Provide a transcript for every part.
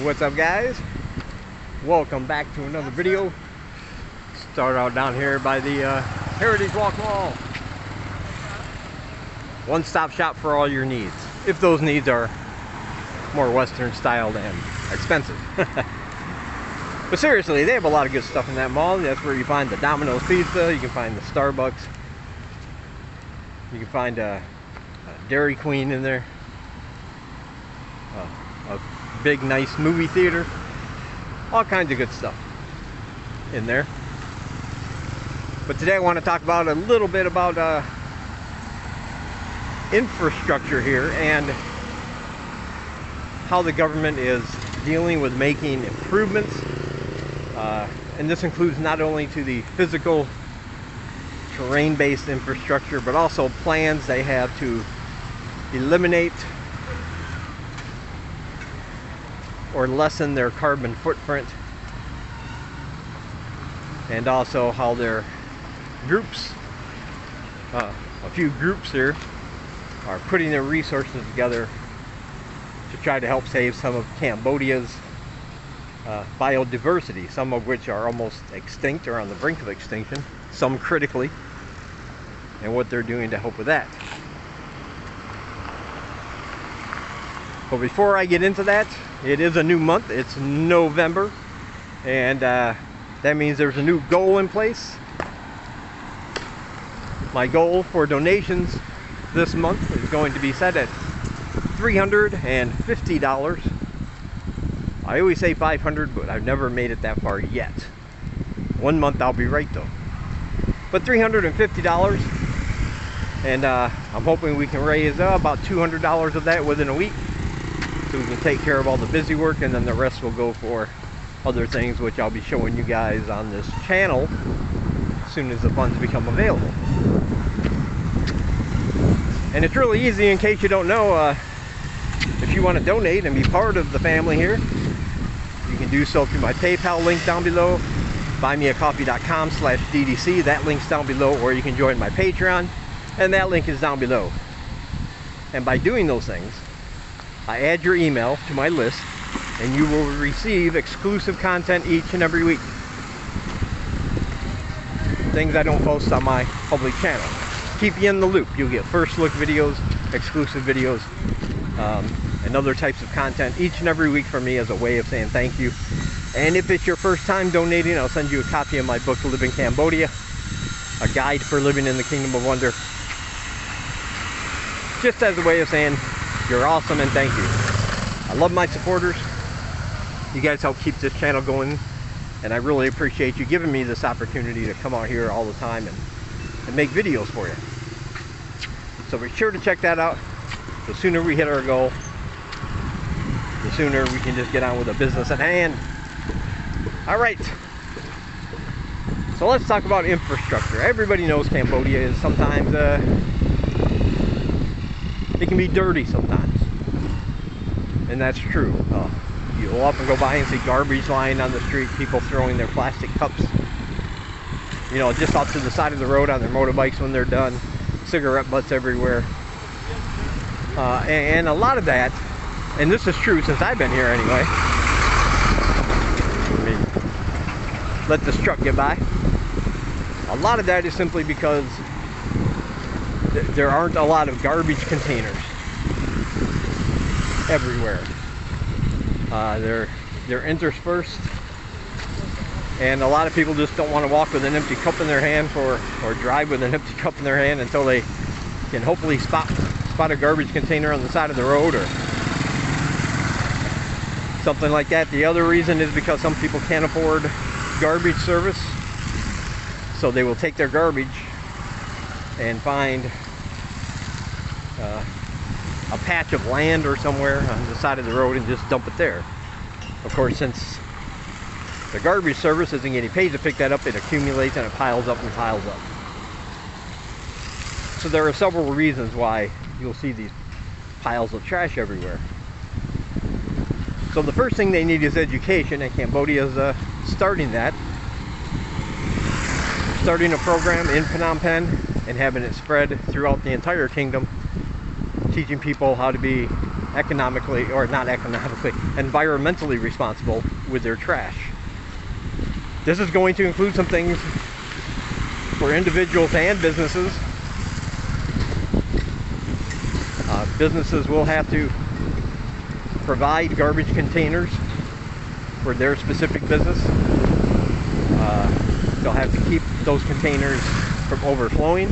What's up, guys? Welcome back to another video. Start out down here by the Heritage Walk Mall. One-stop shop for all your needs, if those needs are more Western styled and expensive. But seriously, they have a lot of good stuff in that mall. That's where you find the Domino's Pizza, you can find the Starbucks, you can find a Dairy Queen in there, a big nice movie theater, all kinds of good stuff in there. But today I want to talk about a little bit about infrastructure here and how the government is dealing with making improvements, and this includes not only to the physical terrain-based infrastructure, but also plans they have to eliminate or lessen their carbon footprint, and also how their groups, a few groups here, are putting their resources together to try to help save some of Cambodia's biodiversity, some of which are almost extinct or on the brink of extinction, some critically, and what they're doing to help with that. But before I get into that, it is a new month. It's November, and that means there's a new goal in place. My goal for donations this month is going to be set at $350. I always say $500, but I've never made it that far yet. One month I'll be right though. But $350, and I'm hoping we can raise about $200 of that within a week, so we can take care of all the busy work, and then the rest will go for other things, which I'll be showing you guys on this channel as soon as the funds become available. And it's really easy, in case you don't know, if you want to donate and be part of the family here, you can do so through my PayPal link down below, buymeacoffee.com/DDC, that link's down below, or you can join my Patreon, and that link is down below. And by doing those things, I add your email to my list, and you will receive exclusive content each and every week. Things I don't post on my public channel. Keep you in the loop. You'll get first look videos, exclusive videos, and other types of content each and every week from me as a way of saying thank you. And if it's your first time donating, I'll send you a copy of my book, Live in Cambodia, a guide for living in the Kingdom of Wonder, just as a way of saying you're awesome and thank you. I love my supporters. You guys help keep this channel going, and I really appreciate you giving me this opportunity to come out here all the time and make videos for you. So be sure to check that out. The sooner we hit our goal, the sooner we can just get on with the business at hand. All right, so let's talk about infrastructure. Everybody knows Cambodia is sometimes it can be dirty sometimes, and that's true. You'll often go by and see garbage lying on the street, people throwing their plastic cups, you know, just off to the side of the road on their motorbikes when they're done, cigarette butts everywhere. And a lot of that, and this is true since I've been here anyway. Let me let this truck get by. A lot of that is simply because there aren't a lot of garbage containers everywhere. They're interspersed, and a lot of people just don't want to walk with an empty cup in their hand or drive with an empty cup in their hand until they can hopefully spot a garbage container on the side of the road or something like that. The other reason is because some people can't afford garbage service, so they will take their garbage and find a patch of land or somewhere on the side of the road and just dump it there. Of course, since the garbage service isn't getting paid to pick that up, it accumulates and it piles up and piles up. So there are several reasons why you'll see these piles of trash everywhere. So the first thing they need is education, and Cambodia is starting that. Starting a program in Phnom Penh and having it spread throughout the entire kingdom, teaching people how to be economically, or not economically, environmentally responsible with their trash. This is going to include some things for individuals and businesses. Businesses will have to provide garbage containers for their specific business. They'll have to keep those containers from overflowing.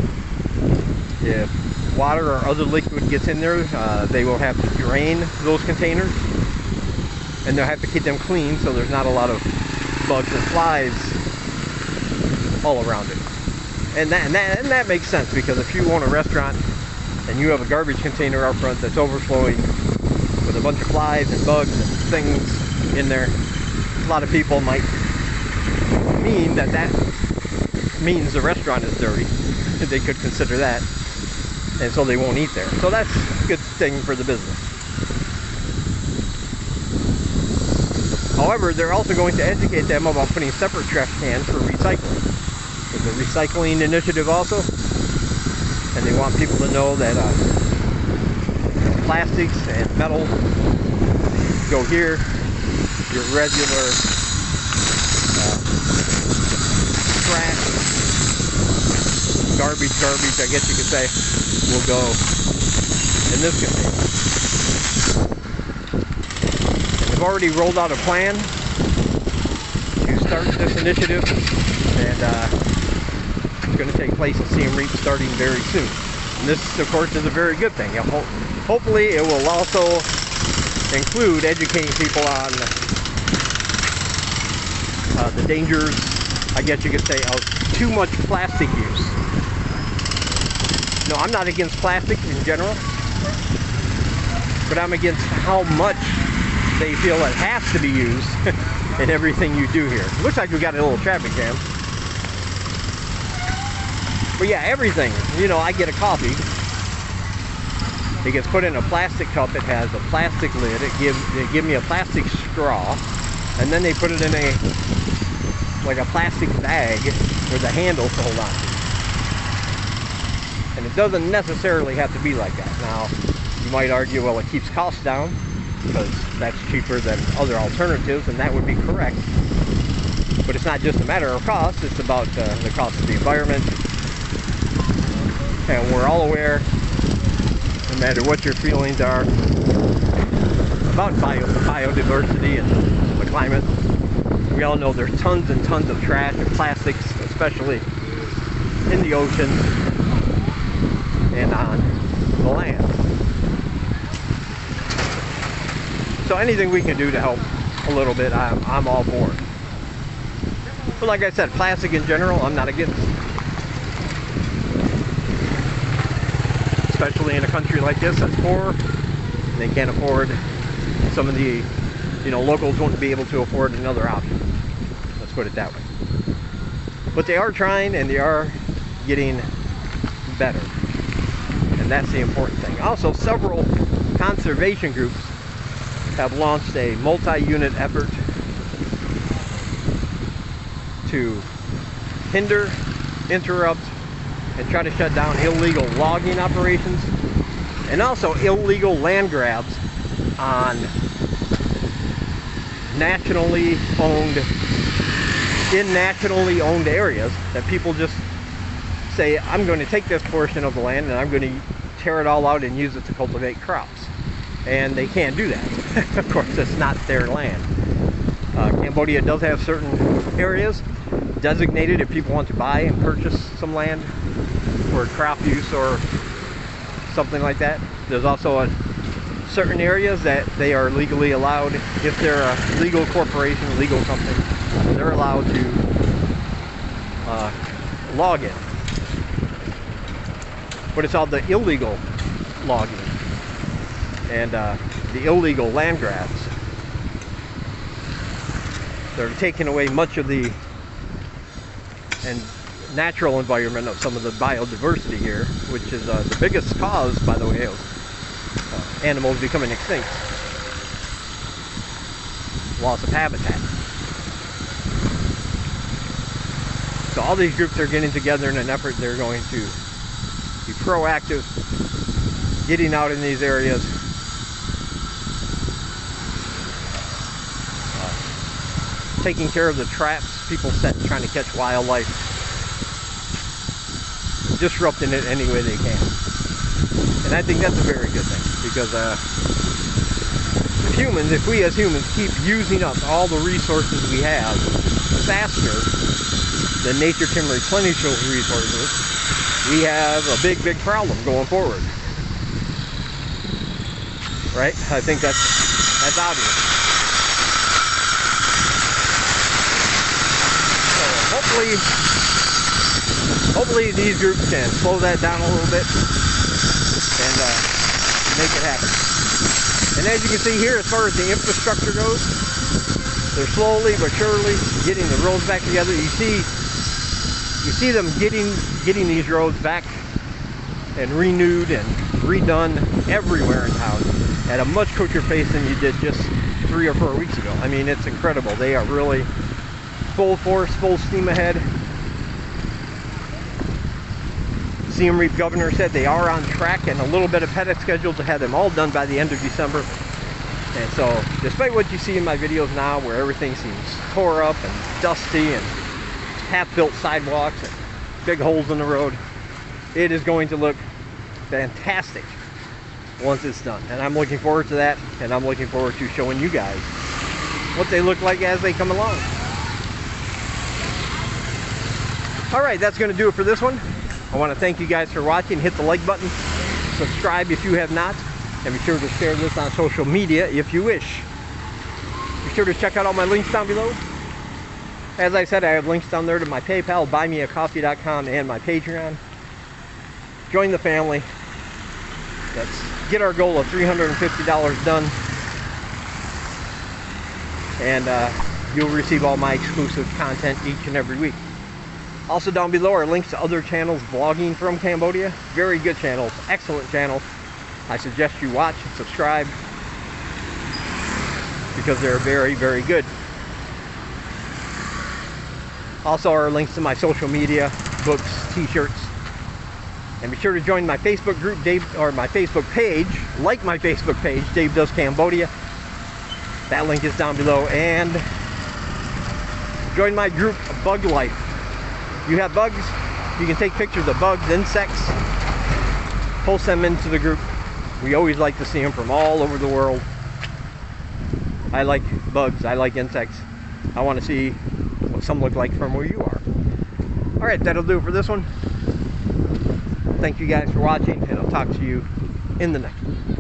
If water or other liquid gets in there, they will have to drain those containers, and they'll have to keep them clean so there's not a lot of bugs and flies all around it. And that makes sense, because if you own a restaurant and you have a garbage container out front that's overflowing with a bunch of flies and bugs and things in there, a lot of people might mean that means the restaurant is dirty. They could consider that, and so they won't eat there. So that's a good thing for the business. However, they're also going to educate them about putting separate trash cans for recycling. There's a recycling initiative also, and they want people to know that plastics and metal go here. Your regular trash, garbage, I guess you could say, will go in this container. And they've already rolled out a plan to start this initiative, and it's going to take place at Siem Reap starting very soon. And this, of course, is a very good thing. Hopefully it will also include educating people on the dangers, I guess you could say, of too much plastic use. No, I'm not against plastic in general, but I'm against how much they feel it has to be used in everything you do here. Looks like we got a little traffic jam. But yeah, everything. You know, I get a coffee. It gets put in a plastic cup. It has a plastic lid. They give me a plastic straw, and then they put it in like a plastic bag with a handle to hold on to. And it doesn't necessarily have to be like that. Now, you might argue, well, it keeps costs down because that's cheaper than other alternatives, and that would be correct. But it's not just a matter of cost, it's about the cost of the environment. And we're all aware, no matter what your feelings are about biodiversity and the climate, we all know there's tons and tons of trash and plastics, especially in the ocean and on the land. So anything we can do to help a little bit, I'm all for it. But like I said, plastic in general, I'm not against. Especially in a country like this that's poor, they can't afford some of the, locals won't be able to afford another option. Let's put it that way. But they are trying, and they are getting better. And that's the important thing. Also, several conservation groups have launched a multi-unit effort to hinder, interrupt, and try to shut down illegal logging operations, and also illegal land grabs on nationally owned areas that people just say, I'm going to take this portion of the land and I'm going to tear it all out and use it to cultivate crops. And they can't do that. Of course, it's not their land. Cambodia does have certain areas designated if people want to buy and purchase some land for crop use or something like that. There's also certain areas that they are legally allowed, if they're a legal corporation, a legal company, they're allowed to log in. But it's all the illegal logging and the illegal land grabs. They're taking away much of the natural environment of some of the biodiversity here, which is the biggest cause, by the way, of animals becoming extinct. Loss of habitat. So all these groups are getting together in an effort. They're going to be proactive, getting out in these areas taking care of the traps people set trying to catch wildlife, disrupting it any way they can. And I think that's a very good thing, because if we as humans keep using up all the resources we have faster than nature can replenish those resources, we have a big problem going forward. Right? I think that's obvious. So hopefully these groups can slow that down a little bit and make it happen. And as you can see here, as far as the infrastructure goes, they're slowly but surely getting the roads back together. You see them getting these roads back and renewed and redone everywhere in town at a much quicker pace than you did just 3 or 4 weeks ago. I mean, it's incredible. They are really full force, full steam ahead. Siem Reap governor said they are on track and a little bit ahead of schedule to have them all done by the end of December. And so, despite what you see in my videos now, where everything seems tore up and dusty and half-built sidewalks and big holes in the road, it is going to look fantastic once it's done. And I'm looking forward to that, and I'm looking forward to showing you guys what they look like as they come along. Alright, that's going to do it for this one. I want to thank you guys for watching. Hit the like button, subscribe if you have not, and be sure to share this on social media if you wish. Be sure to check out all my links down below. As I said, I have links down there to my PayPal, buymeacoffee.com, and my Patreon. Join the family. Let's get our goal of $350 done. And you'll receive all my exclusive content each and every week. Also down below are links to other channels vlogging from Cambodia. Very good channels, excellent channels. I suggest you watch and subscribe because they're very good. Also are links to my social media, books, t-shirts. And be sure to join my Facebook group, my Facebook page, like my Facebook page, Dave Does Cambodia. That link is down below. And join my group, Bug Life. You have bugs, you can take pictures of bugs, insects, post them into the group. We always like to see them from all over the world. I like bugs, I like insects. I want to see what some look like from where you are. Alright, that'll do it for this one. Thank you guys for watching, and I'll talk to you in the next one.